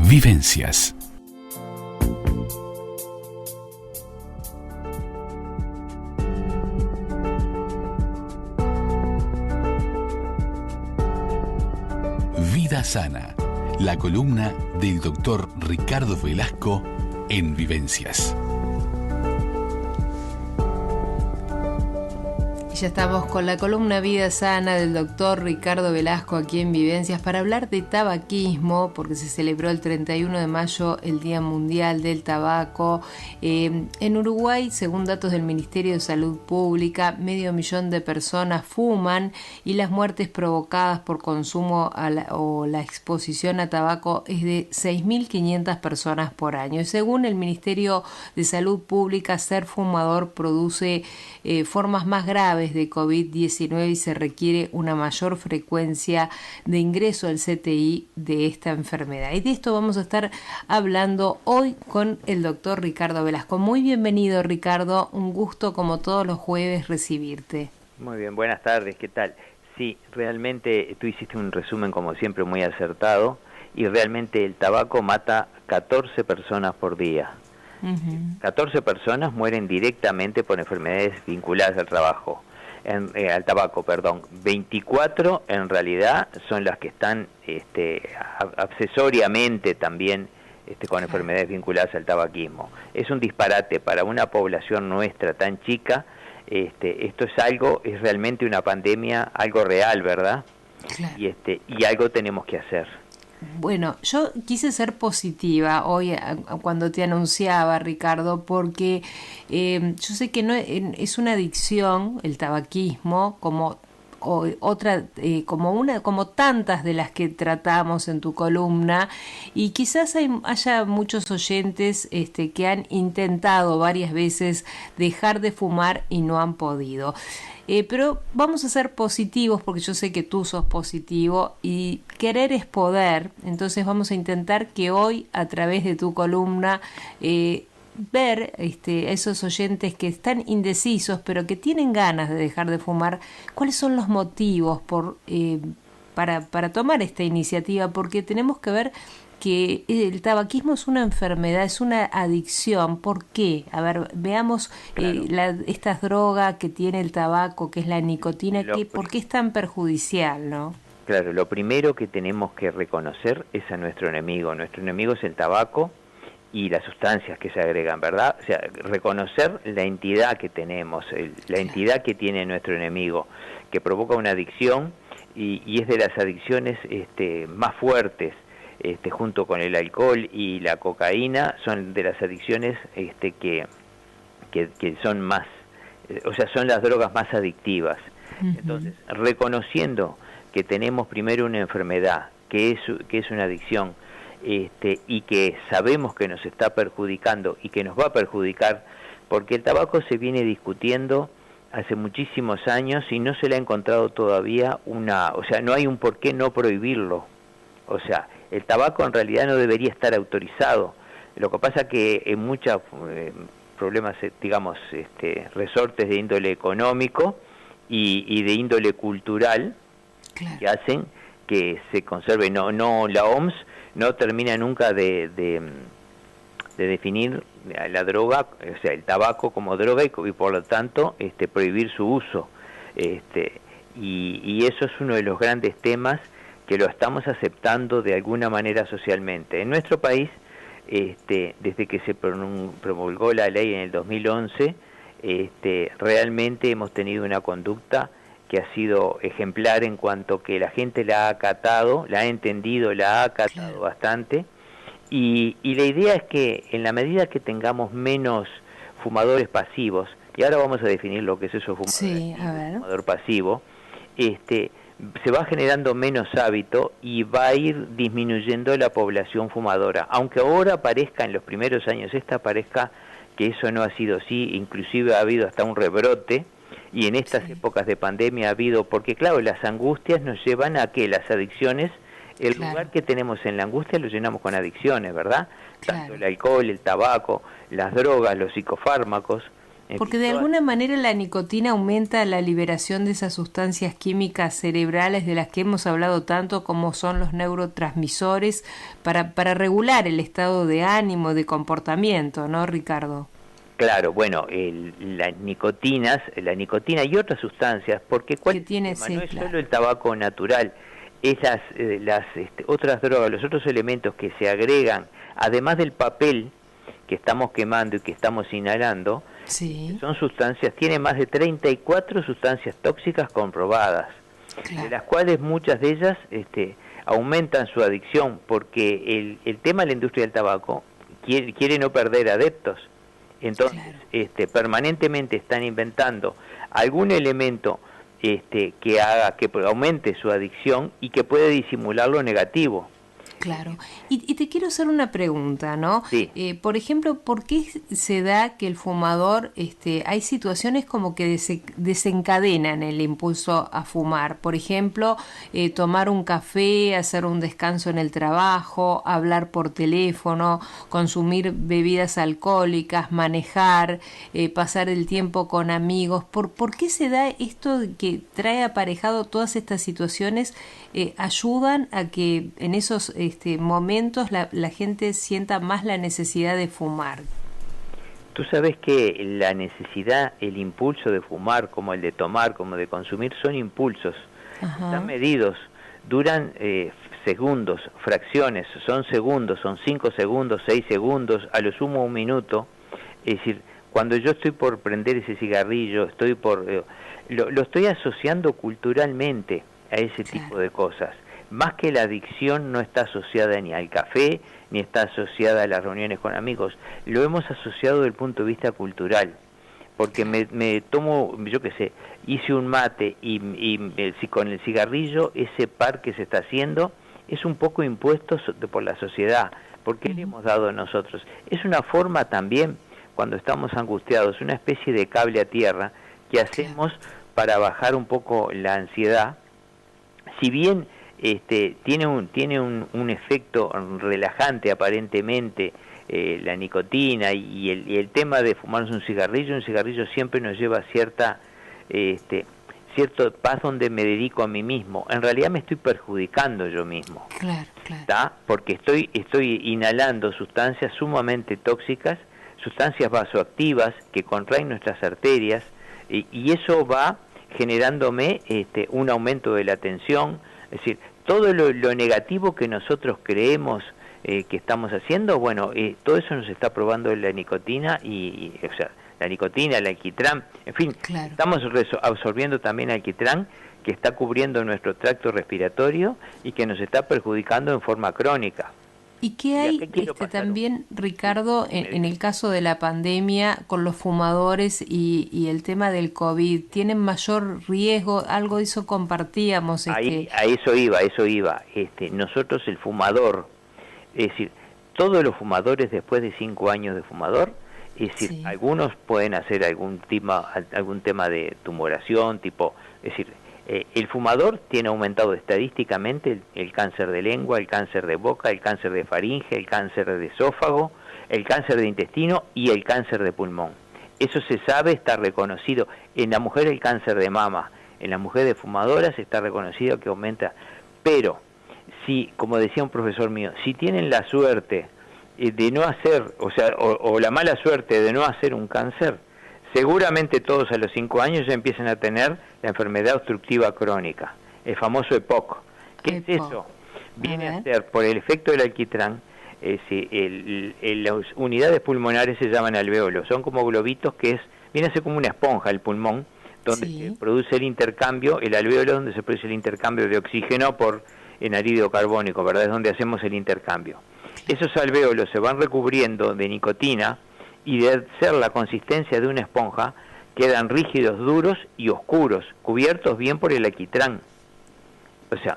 Vivencias. Vida Sana, la columna del doctor Ricardo Velasco en Vivencias. Ya estamos con la columna Vida Sana del doctor Ricardo Velasco aquí en Vivencias para hablar de tabaquismo, porque se celebró el 31 de mayo el Día Mundial del Tabaco. En Uruguay, según datos del Ministerio de Salud Pública, 500.000 de personas fuman y las muertes provocadas por consumo o la exposición a tabaco es de 6.500 personas por año. Y según el Ministerio de Salud Pública, ser fumador produce formas más graves de COVID-19 y se requiere una mayor frecuencia de ingreso al CTI de esta enfermedad. Y de esto vamos a estar hablando hoy con el doctor Ricardo Velasco. Muy bienvenido, Ricardo. Un gusto, como todos los jueves, recibirte. Muy bien, buenas tardes. ¿Qué tal? Sí, realmente tú hiciste un resumen, como siempre, muy acertado. Y realmente el tabaco mata 14 personas por día. 14 personas mueren directamente por enfermedades vinculadas al trabajo. Al tabaco, perdón. 24 en realidad son las que están accesoriamente también con enfermedades vinculadas al tabaquismo. Es un disparate para una población nuestra tan chica. Esto es realmente una pandemia, algo real, ¿verdad? Claro. Y algo tenemos que hacer. Bueno, yo quise ser positiva hoy cuando te anunciaba, Ricardo, porque yo sé que no es una adicción el tabaquismo como como tantas de las que tratamos en tu columna, y quizás haya muchos oyentes que han intentado varias veces dejar de fumar y no han podido. Pero vamos a ser positivos, porque yo sé que tú sos positivo y querer es poder. Entonces vamos a intentar que hoy, a través de tu columna, ver a esos oyentes que están indecisos pero que tienen ganas de dejar de fumar, cuáles son los motivos para tomar esta iniciativa, porque tenemos que ver que el tabaquismo es una enfermedad, es una adicción. ¿Por qué? A ver, veamos. Claro. Esta droga que tiene el tabaco, que es la nicotina, ¿por qué es tan perjudicial, no? Claro, lo primero que tenemos que reconocer es a nuestro enemigo. Nuestro enemigo es el tabaco y las sustancias que se agregan, ¿verdad? O sea, reconocer la entidad que tenemos, la entidad que tiene nuestro enemigo, que provoca una adicción y es de las adicciones más fuertes. Junto con el alcohol y la cocaína, son de las adicciones que son más, o sea, son las drogas más adictivas. Entonces, reconociendo que tenemos primero una enfermedad, que es una adicción, y que sabemos que nos está perjudicando y que nos va a perjudicar, porque el tabaco se viene discutiendo hace muchísimos años y no se le ha encontrado todavía o sea, no hay un por qué no prohibirlo. O sea, el tabaco en realidad no debería estar autorizado. Lo que pasa que en muchos problemas, digamos, resortes de índole económico y de índole cultural, claro, que hacen que se conserve. No, la OMS no termina nunca de definir la droga, o sea, el tabaco como droga y por lo tanto prohibir su uso. Y eso es uno de los grandes temas que lo estamos aceptando de alguna manera socialmente. En nuestro país, desde que se promulgó la ley en el 2011, realmente hemos tenido una conducta que ha sido ejemplar en cuanto que la gente la ha acatado, la ha entendido, la ha acatado, claro, bastante, y la idea es que en la medida que tengamos menos fumadores pasivos, y ahora vamos a definir lo que es eso, fumador pasivo, se va generando menos hábito y va a ir disminuyendo la población fumadora. Aunque ahora parezca, en los primeros años parezca que eso no ha sido así, inclusive ha habido hasta un rebrote, y en estas épocas de pandemia ha habido, porque claro, las angustias nos llevan a que las adicciones, el lugar que tenemos en la angustia lo llenamos con adicciones, ¿verdad? Tanto el alcohol, el tabaco, las drogas, los psicofármacos. Porque de alguna manera la nicotina aumenta la liberación de esas sustancias químicas cerebrales de las que hemos hablado tanto, como son los neurotransmisores, para regular el estado de ánimo, de comportamiento, ¿no, Ricardo? Claro, bueno, la nicotina y otras sustancias, porque Que tiene, no es solo el tabaco natural, es las otras drogas, los otros elementos que se agregan, además del papel que estamos quemando y que estamos inhalando, sí, son sustancias, tiene más de 34 sustancias tóxicas comprobadas, claro, de las cuales muchas de ellas aumentan su adicción, porque el tema de la industria del tabaco quiere no perder adeptos. Entonces, claro, permanentemente están inventando algún elemento que haga que aumente su adicción y que puede disimular lo negativo. claro. Y te quiero hacer una pregunta, ¿no? Sí. Por ejemplo, ¿por qué se da que el fumador, hay situaciones como que desencadenan el impulso a fumar? Por ejemplo, tomar un café, hacer un descanso en el trabajo, hablar por teléfono, consumir bebidas alcohólicas, manejar, pasar el tiempo con amigos. ¿Por qué se da esto que trae aparejado todas estas situaciones? Ayudan a que en esos momentos la gente sienta más la necesidad de fumar. Tú sabes que la necesidad, el impulso de fumar, como el de tomar, como de consumir, son impulsos. Ajá. Están medidos, duran segundos, fracciones, son 5 segundos, 6 segundos, a lo sumo 1 minuto. Es decir, cuando yo estoy por prender ese cigarrillo, lo estoy asociando culturalmente a ese tipo de cosas. Más que la adicción no está asociada ni al café, ni está asociada a las reuniones con amigos. Lo hemos asociado desde el punto de vista cultural. Porque me tomo, yo qué sé, hice un mate y con el cigarrillo, ese par que se está haciendo es un poco impuesto por la sociedad. ¿Por qué le hemos dado a nosotros? Es una forma también, cuando estamos angustiados, una especie de cable a tierra que hacemos para bajar un poco la ansiedad. Si bien tiene un efecto relajante aparentemente, la nicotina y el tema de fumarnos un cigarrillo siempre nos lleva a cierto paz donde me dedico a mí mismo. En realidad me estoy perjudicando yo mismo, claro, claro. ¿tá? Porque estoy inhalando sustancias sumamente tóxicas, sustancias vasoactivas que contraen nuestras arterias, y eso va generándome un aumento de la tensión. Es decir, todo lo negativo que nosotros creemos que estamos haciendo, bueno, todo eso nos está probando la nicotina, o sea, la nicotina, el alquitrán, en fin, Claro. estamos absorbiendo también alquitrán, que está cubriendo nuestro tracto respiratorio y que nos está perjudicando en forma crónica. ¿Y qué hay también, Ricardo, en el caso de la pandemia con los fumadores y el tema del COVID? ¿Tienen mayor riesgo? Algo de eso compartíamos. A eso iba. Nosotros, el fumador, es decir, todos los fumadores después de 5 años de fumador, es decir, Sí. algunos pueden hacer algún tema de tumoración, es decir, el fumador tiene aumentado estadísticamente el cáncer de lengua, el cáncer de boca, el cáncer de faringe, el cáncer de esófago, el cáncer de intestino y el cáncer de pulmón. Eso se sabe, está reconocido. En la mujer el cáncer de mama, en las mujeres fumadoras está reconocido que aumenta. Pero, si, como decía un profesor mío, si tienen la suerte de no hacer, o la mala suerte de no hacer un cáncer, seguramente todos a los 5 años ya empiezan a tener la enfermedad obstructiva crónica, el famoso EPOC. ¿Qué es eso? Viene a ser, por el efecto del alquitrán, las unidades pulmonares se llaman alvéolos, son como globitos viene a ser como una esponja el pulmón, donde se produce el intercambio, el alvéolo donde se produce el intercambio de oxígeno por anhídrido carbónico, ¿verdad? Es donde hacemos el intercambio. Esos alvéolos se van recubriendo de nicotina, y de ser la consistencia de una esponja, quedan rígidos, duros y oscuros, cubiertos bien por el alquitrán. O sea,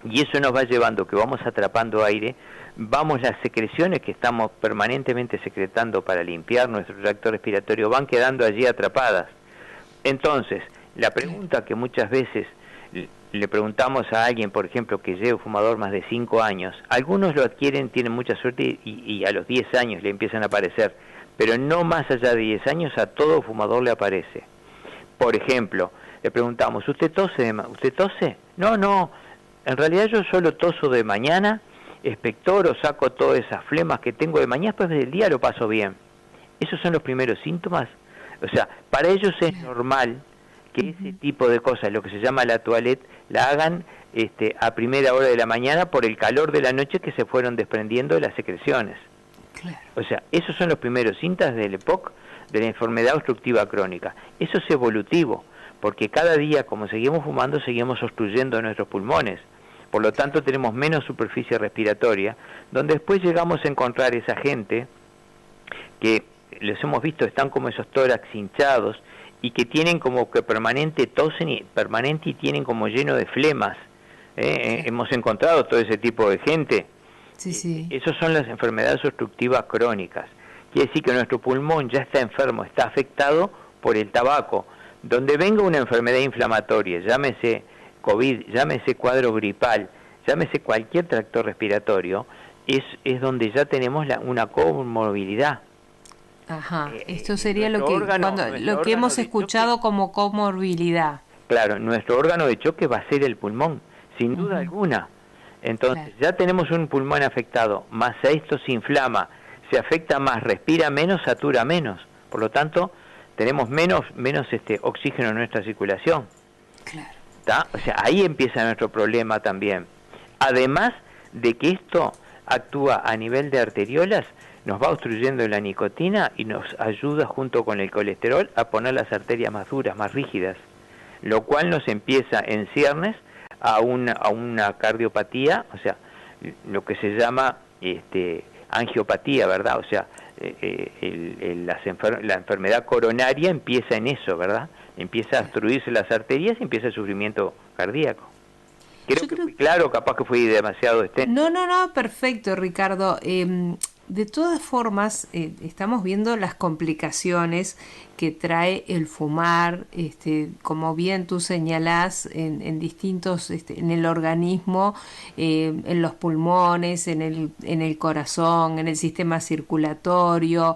y eso nos va llevando que vamos atrapando aire, las secreciones que estamos permanentemente secretando para limpiar nuestro tracto respiratorio van quedando allí atrapadas. Entonces, la pregunta que muchas veces le preguntamos a alguien, por ejemplo, que lleva fumador más de 5 años, algunos lo adquieren, tienen mucha suerte y a los 10 años le empiezan a aparecer, pero no más allá de 10 años a todo fumador le aparece. Por ejemplo, le preguntamos, ¿usted tose? ¿Usted tose? No, no, en realidad yo solo toso de mañana, expectoro, saco todas esas flemas que tengo de mañana, después del día lo paso bien. Esos son los primeros síntomas. O sea, para ellos es normal que ese tipo de cosas, lo que se llama la toilette, la hagan a primera hora de la mañana por el calor de la noche que se fueron desprendiendo de las secreciones. Claro. O sea, esos son los primeros síntomas del EPOC, de la enfermedad obstructiva crónica. Eso es evolutivo, porque cada día, como seguimos fumando, seguimos obstruyendo nuestros pulmones. Por lo tanto, tenemos menos superficie respiratoria, donde después llegamos a encontrar esa gente que, los hemos visto, están como esos tórax hinchados y que tienen como que permanente tosen y permanente y tienen como lleno de flemas. Hemos encontrado todo ese tipo de gente. Sí, sí. Esas son las enfermedades obstructivas crónicas. Quiere decir que nuestro pulmón ya está enfermo, está afectado por el tabaco. Donde venga una enfermedad inflamatoria, llámese COVID, llámese cuadro gripal, llámese cualquier tractor respiratorio, es donde ya tenemos una comorbilidad. Ajá, esto sería lo que hemos escuchado como comorbilidad. Claro, nuestro órgano de choque va a ser el pulmón, sin duda alguna. Entonces, ya tenemos un pulmón afectado, más esto se inflama, se afecta más, respira menos, satura menos. Por lo tanto, tenemos menos oxígeno en nuestra circulación. Claro. ¿Tá? O sea, ahí empieza nuestro problema también. Además de que esto actúa a nivel de arteriolas, nos va obstruyendo la nicotina y nos ayuda junto con el colesterol a poner las arterias más duras, más rígidas, lo cual nos empieza en ciernes a una cardiopatía, o sea, lo que se llama angiopatía, ¿verdad? O sea, la enfermedad coronaria empieza en eso, ¿verdad? Empieza a obstruirse las arterias y empieza el sufrimiento cardíaco. Creo que fui claro, capaz que fui demasiado extenso. No, perfecto, Ricardo. De todas formas, estamos viendo las complicaciones que trae el fumar, como bien tú señalás, en distintos, en el organismo, en los pulmones, en el corazón, en el sistema circulatorio.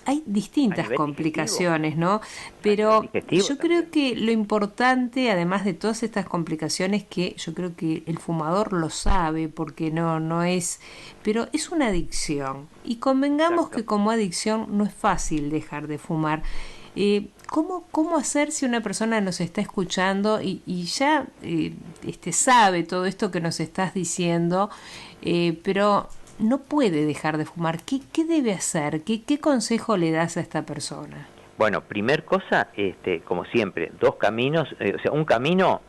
Hay distintas complicaciones, ¿no? Pero yo creo que lo importante, además de todas estas complicaciones, que yo creo que el fumador lo sabe, porque no es, pero es una adicción. Y convengamos que como adicción no es fácil dejar de fumar. ¿Cómo hacer si una persona nos está escuchando y ya sabe todo esto que nos estás diciendo, pero no puede dejar de fumar? ¿Qué debe hacer? ¿Qué consejo le das a esta persona? Bueno, primer cosa, como siempre, dos caminos, o sea, un camino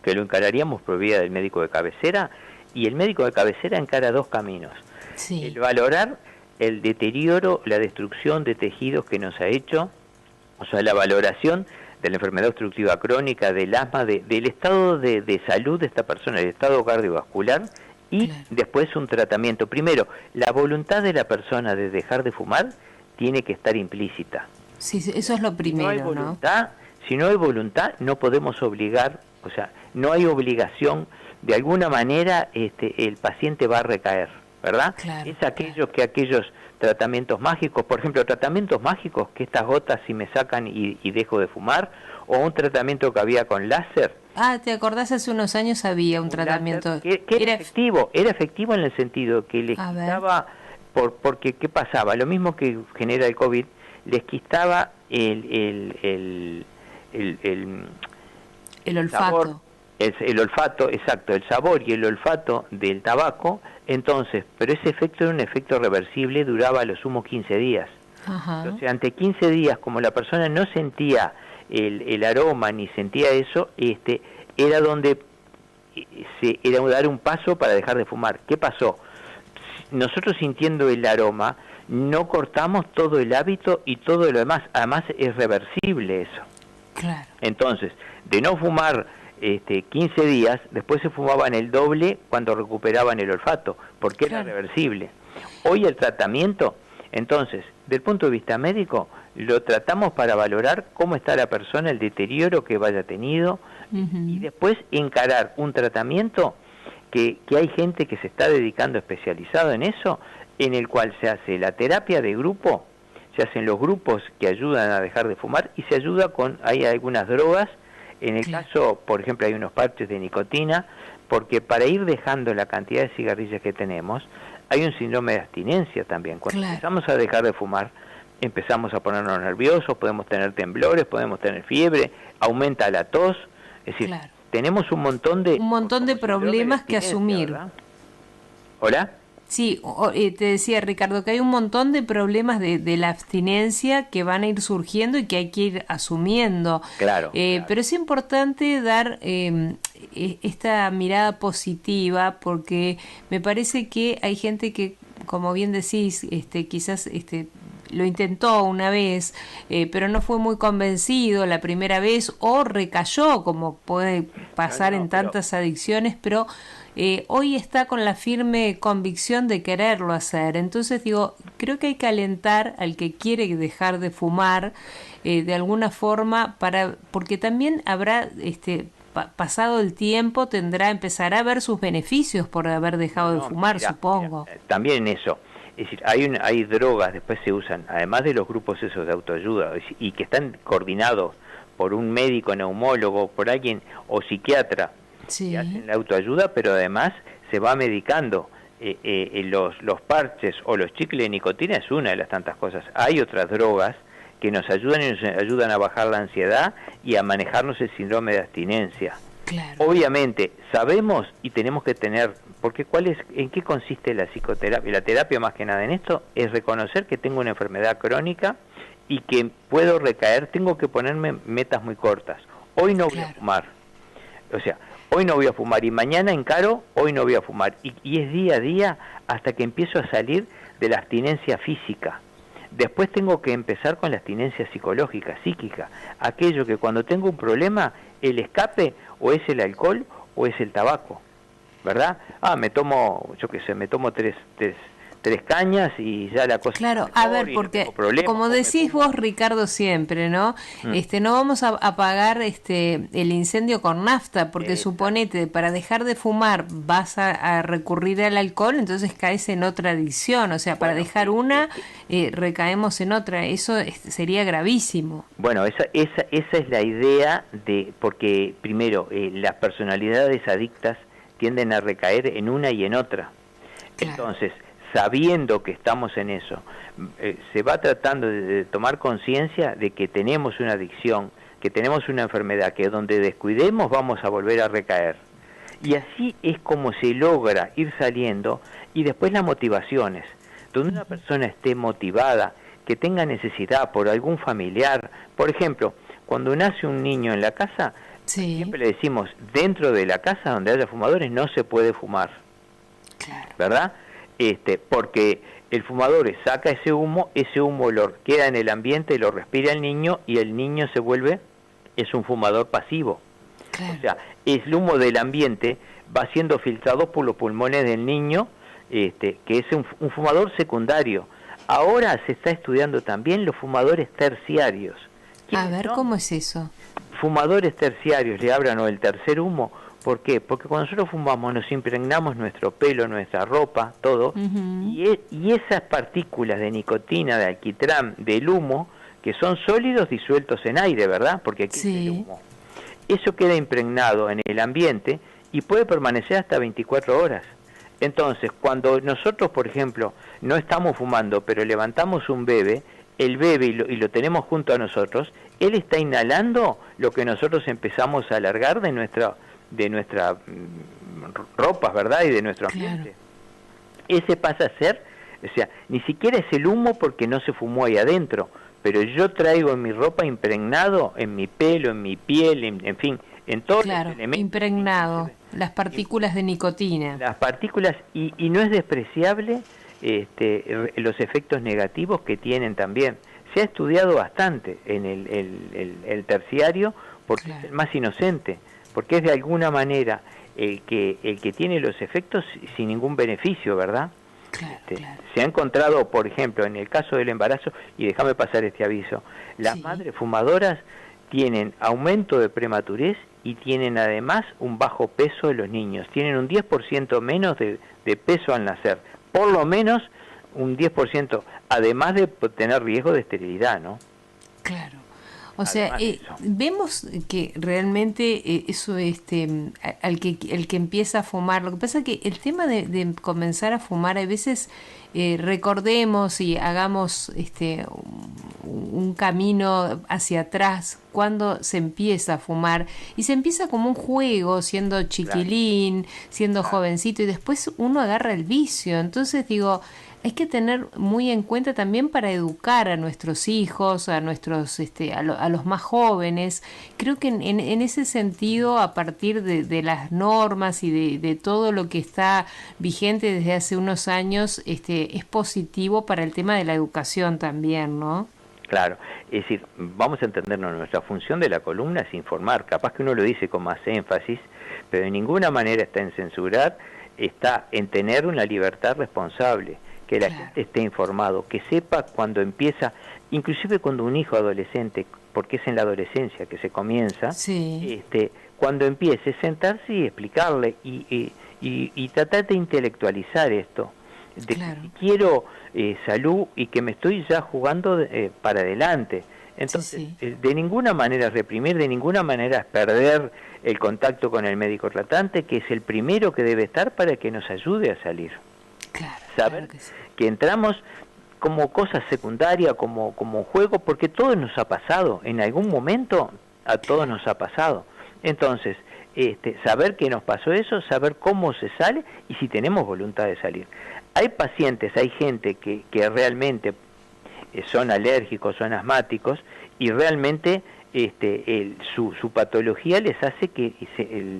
que lo encararíamos por vía del médico de cabecera, y el médico de cabecera encara dos caminos. Sí. El valorar el deterioro, la destrucción de tejidos que nos ha hecho, o sea, la valoración de la enfermedad obstructiva crónica, del asma, del estado de salud de esta persona, el estado cardiovascular, y después un tratamiento. Primero, la voluntad de la persona de dejar de fumar tiene que estar implícita. Sí, eso es lo primero, si no hay voluntad, no podemos obligar, o sea, no hay obligación, de alguna manera el paciente va a recaer, ¿verdad? Claro, es aquellos tratamientos mágicos, por ejemplo, tratamientos mágicos, que estas gotas si me sacan y dejo de fumar, o un tratamiento que había con láser. ¿Te acordás? Hace unos años había un tratamiento que era efectivo en el sentido que les quitaba, porque ¿qué pasaba? Lo mismo que genera el COVID, les quitaba el olfato. Sabor, el olfato, exacto, el sabor y el olfato del tabaco. Entonces, pero ese efecto era un efecto reversible, duraba a lo sumo 15 días. Ajá. Entonces, ante 15 días, como la persona no sentía el aroma ni sentía eso, era donde era dar un paso para dejar de fumar. ¿Qué pasó? Nosotros, sintiendo el aroma, no cortamos todo el hábito y todo lo demás. Además es reversible eso. Claro. Entonces, de no fumar 15 días, después se fumaban el doble cuando recuperaban el olfato, porque era reversible. Hoy el tratamiento, entonces, del punto de vista médico, lo tratamos para valorar cómo está la persona, el deterioro que vaya tenido, y después encarar un tratamiento que hay gente que se está dedicando especializado en eso, en el cual se hace la terapia de grupo, se hacen los grupos que ayudan a dejar de fumar y se ayuda hay algunas drogas, en el caso, por ejemplo, hay unos parches de nicotina, porque para ir dejando la cantidad de cigarrillas que tenemos, hay un síndrome de abstinencia también. Cuando empezamos a dejar de fumar, empezamos a ponernos nerviosos, podemos tener temblores, podemos tener fiebre, aumenta la tos, es decir, tenemos un montón de problemas que asumir. ¿Verdad? ¿Hola? Sí, te decía Ricardo que hay un montón de problemas de la abstinencia que van a ir surgiendo y que hay que ir asumiendo. Claro. Pero es importante dar esta mirada positiva, porque me parece que hay gente que, como bien decís, quizás lo intentó una vez, pero no fue muy convencido la primera vez o recayó, como puede pasar en tantas adicciones, pero hoy está con la firme convicción de quererlo hacer. Entonces digo, creo que hay que alentar al que quiere dejar de fumar de alguna forma, porque también habrá pasado el tiempo, empezará a ver sus beneficios por haber dejado de fumar, supongo. También eso. Es decir, hay drogas, después se usan, además de los grupos esos de autoayuda, y que están coordinados por un médico neumólogo, por alguien, o psiquiatra, que hacen la autoayuda, pero además se va medicando. Los parches o los chicles de nicotina es una de las tantas cosas. Hay otras drogas que nos ayudan a bajar la ansiedad y a manejarnos el síndrome de abstinencia. Claro. Obviamente, sabemos y tenemos que tener, porque ¿en qué consiste la psicoterapia? La terapia más que nada en esto es reconocer que tengo una enfermedad crónica y que puedo recaer, tengo que ponerme metas muy cortas. Hoy no voy a fumar, o sea, hoy no voy a fumar y mañana encaro, hoy no voy a fumar. Y es día a día hasta que empiezo a salir de la abstinencia física. Después tengo que empezar con la abstinencia psicológica, psíquica, aquello que cuando tengo un problema, el escape o es el alcohol o es el tabaco, ¿verdad? Me tomo tres cañas y ya la cosa... Claro, a ver, porque como decís vos, Ricardo, siempre, ¿no? No vamos a apagar el incendio con nafta, porque suponete, para dejar de fumar vas a recurrir al alcohol, entonces caes en otra adicción, o sea, para dejar una, recaemos en otra, eso sería gravísimo. Bueno, esa es la idea porque primero, las personalidades adictas tienden a recaer en una y en otra. Claro. Entonces, sabiendo que estamos en eso, se va tratando de tomar conciencia de que tenemos una adicción, que tenemos una enfermedad, que donde descuidemos vamos a volver a recaer. Y así es como se logra ir saliendo, y después las motivaciones. Donde una persona esté motivada, que tenga necesidad por algún familiar, por ejemplo, cuando nace un niño en la casa, siempre le decimos, dentro de la casa donde haya fumadores no se puede fumar, ¿verdad? Porque el fumador saca ese humo queda en el ambiente, lo respira el niño y el niño es un fumador pasivo. Claro. O sea, el humo del ambiente va siendo filtrado por los pulmones del niño, que es un fumador secundario. Ahora se está estudiando también los fumadores terciarios. A ver, ¿cómo es eso? Fumadores terciarios, le hablan el tercer humo. ¿Por qué? Porque cuando nosotros fumamos nos impregnamos nuestro pelo, nuestra ropa, todo, y esas partículas de nicotina, de alquitrán, del humo, que son sólidos disueltos en aire, ¿verdad? Porque aquí es el humo. Eso queda impregnado en el ambiente y puede permanecer hasta 24 horas. Entonces, cuando nosotros, por ejemplo, no estamos fumando, pero levantamos un bebé, el bebé y lo tenemos junto a nosotros, él está inhalando lo que nosotros empezamos a alargar de nuestra ropas, ¿verdad? Y de nuestro ambiente. Claro. Ese pasa a ser, o sea, ni siquiera es el humo porque no se fumó ahí adentro, pero yo traigo en mi ropa impregnado, en mi pelo, en mi piel, en fin, en todos los elementos. Impregnado, las partículas de nicotina. Las partículas, y no es despreciable los efectos negativos que tienen también. Se ha estudiado bastante en el terciario porque es el más inocente, porque es de alguna manera el que tiene los efectos sin ningún beneficio, ¿verdad? Claro. Se ha encontrado, por ejemplo, en el caso del embarazo, y déjame pasar este aviso, las madres fumadoras tienen aumento de prematurez y tienen además un bajo peso de los niños, tienen un 10% menos de peso al nacer, por lo menos un 10%, además de tener riesgo de esterilidad, ¿no? Claro. O sea, Eso. vemos que realmente eso, el que empieza a fumar, lo que pasa es que el tema de comenzar a fumar, a veces recordemos y hagamos un camino hacia atrás cuando se empieza a fumar, y se empieza como un juego, siendo chiquilín, siendo jovencito, y después uno agarra el vicio. Entonces digo, hay que tener muy en cuenta también para educar a nuestros hijos, a nuestros, a los más jóvenes. Creo que en ese sentido, a partir de las normas y de todo lo que está vigente desde hace unos años, es positivo para el tema de la educación también, ¿no? Claro, es decir, vamos a entendernos, nuestra función de la columna es informar, capaz que uno lo dice con más énfasis, pero de ninguna manera está en censurar, está en tener una libertad responsable, que la gente esté informado, que sepa cuando empieza, inclusive cuando un hijo adolescente, porque es en la adolescencia que se comienza, cuando empiece, sentarse y explicarle y tratar de intelectualizar esto, de que quiero salud y que me estoy ya jugando para adelante. Entonces, de ninguna manera reprimir, de ninguna manera perder el contacto con el médico tratante, que es el primero que debe estar para que nos ayude a salir. Saber que entramos como cosa secundaria, como juego, porque todo nos ha pasado, en algún momento a todos nos ha pasado. Entonces, saber que nos pasó eso, saber cómo se sale y si tenemos voluntad de salir. Hay pacientes, hay gente que realmente son alérgicos, son asmáticos, y realmente su patología les hace que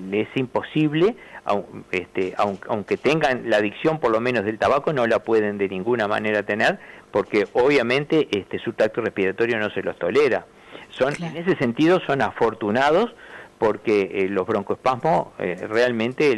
les es imposible, aunque tengan la adicción por lo menos del tabaco, no la pueden de ninguna manera tener, porque obviamente su tracto respiratorio no se los tolera. En ese sentido son afortunados, porque los broncoespasmos realmente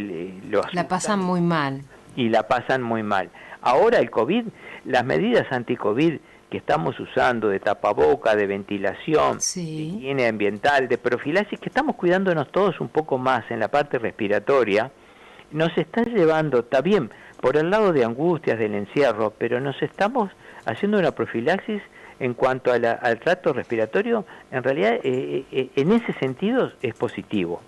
la pasan muy mal. Y la pasan muy mal. Ahora el COVID, las medidas anti-COVID que estamos usando, de tapaboca, de ventilación, de higiene ambiental, de profilaxis, que estamos cuidándonos todos un poco más en la parte respiratoria, nos está llevando, está bien, por el lado de angustias, del encierro, pero nos estamos haciendo una profilaxis en cuanto al tracto respiratorio. En realidad, en ese sentido es positivo.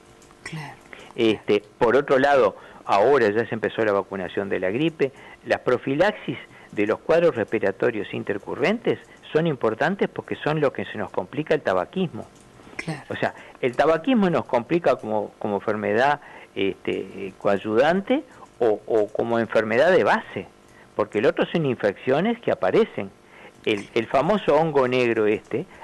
Por otro lado, ahora ya se empezó la vacunación de la gripe. Las profilaxis de los cuadros respiratorios intercurrentes son importantes porque son lo que se nos complica el tabaquismo. O sea, el tabaquismo nos complica como enfermedad coayudante o como enfermedad de base, porque el otro son infecciones que aparecen. El famoso hongo negro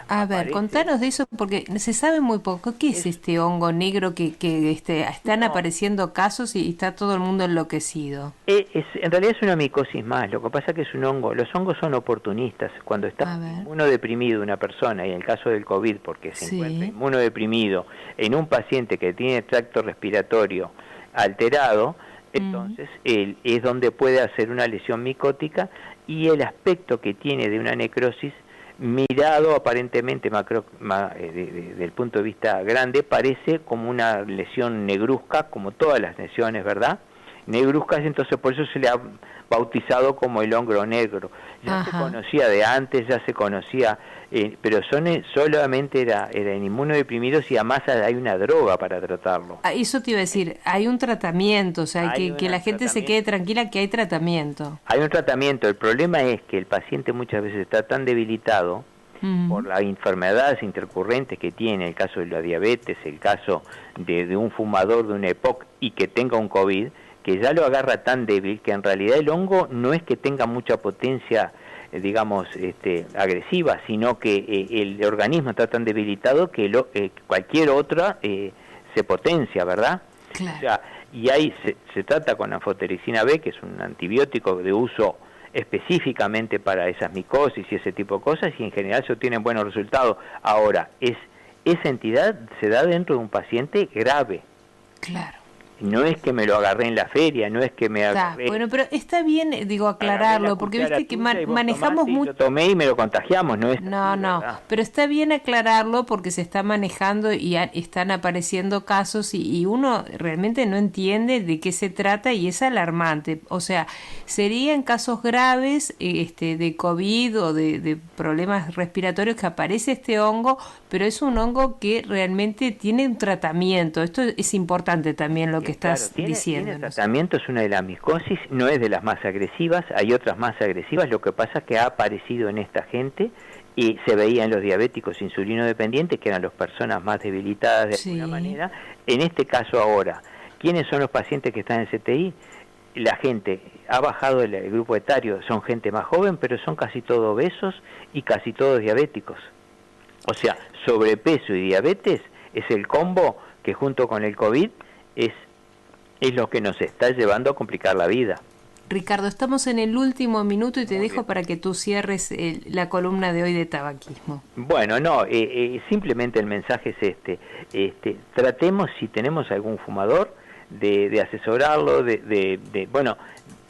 A ver, contanos de eso, porque se sabe muy poco. ¿Qué es este hongo negro que están apareciendo casos y está todo el mundo enloquecido? En realidad es una micosis más. Lo que pasa es que es un hongo. Los hongos son oportunistas. Cuando está inmunodeprimido una persona, y en el caso del COVID, porque se encuentra inmunodeprimido en un paciente que tiene tracto respiratorio alterado, entonces es donde puede hacer una lesión micótica, y el aspecto que tiene de una necrosis, mirado aparentemente del punto de vista grande, parece como una lesión negruzca, como todas las lesiones, ¿verdad? Negruzcas, entonces por eso se le ha bautizado como el hongo negro. Ya se conocía de antes, ya se conocía, pero solamente eran inmunodeprimidos, y además hay una droga para tratarlo. Eso te iba a decir, hay un tratamiento, o sea, que la gente se quede tranquila que hay tratamiento. Hay un tratamiento. El problema es que el paciente muchas veces está tan debilitado por las enfermedades intercurrentes que tiene, el caso de la diabetes, el caso de un fumador de una EPOC y que tenga un COVID, que ya lo agarra tan débil que en realidad el hongo no es que tenga mucha potencia, digamos, agresiva, sino que el organismo está tan debilitado que cualquier otra se potencia, ¿verdad? O sea, y ahí se trata con anfotericina B, que es un antibiótico de uso específicamente para esas micosis y ese tipo de cosas, y en general se obtienen buenos resultados. Ahora, esa entidad se da dentro de un paciente grave. no es que me lo agarré en la feria, no es que me agarré... Bueno, pero está bien, digo, aclararlo, porque viste que manejamos mucho... Lo tomé y me lo contagiamos, ¿no es? No, pero está bien aclararlo porque se está manejando y están apareciendo casos y uno realmente no entiende de qué se trata y es alarmante. O sea, serían casos graves de COVID o de problemas respiratorios que aparece este hongo, pero es un hongo que realmente tiene un tratamiento. Esto es importante también lo que estás diciendo. Tiene tratamiento, es una de las micosis, no es de las más agresivas, hay otras más agresivas, lo que pasa es que ha aparecido en esta gente y se veía en los diabéticos insulinodependientes, que eran las personas más debilitadas de alguna manera. En este caso ahora, ¿quiénes son los pacientes que están en CTI? La gente ha bajado el grupo etario, son gente más joven, pero son casi todos obesos y casi todos diabéticos. O sea, sobrepeso y diabetes es el combo que junto con el COVID es lo que nos está llevando a complicar la vida. Ricardo, estamos en el último minuto y te dejo para que tú cierres la columna de hoy de tabaquismo. Bueno, simplemente el mensaje es tratemos, si tenemos algún fumador, de asesorarlo, bueno,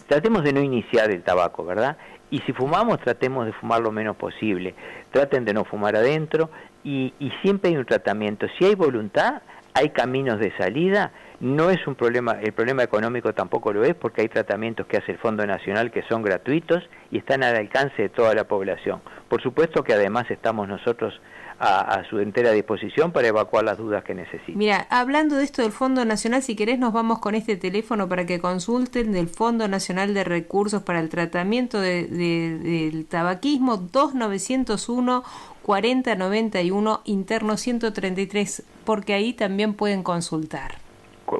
tratemos de no iniciar el tabaco, ¿verdad? Y si fumamos, tratemos de fumar lo menos posible. Traten de no fumar adentro y siempre hay un tratamiento. Si hay voluntad, hay caminos de salida. No es un problema, el problema económico tampoco lo es, porque hay tratamientos que hace el Fondo Nacional que son gratuitos y están al alcance de toda la población. Por supuesto que además estamos nosotros a su entera disposición para evacuar las dudas que necesiten. Mira, hablando de esto del Fondo Nacional, si querés nos vamos con este teléfono para que consulten del Fondo Nacional de Recursos para el Tratamiento del Tabaquismo, 2901 4091, interno 133, porque ahí también pueden consultar.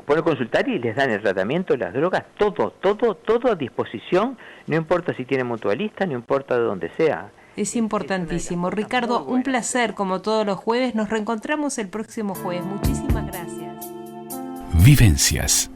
Pueden consultar y les dan el tratamiento, las drogas, todo a disposición, no importa si tienen mutualista, no importa de dónde sea. Es importantísimo. Ricardo, un placer como todos los jueves. Nos reencontramos el próximo jueves. Muchísimas gracias. Vivencias.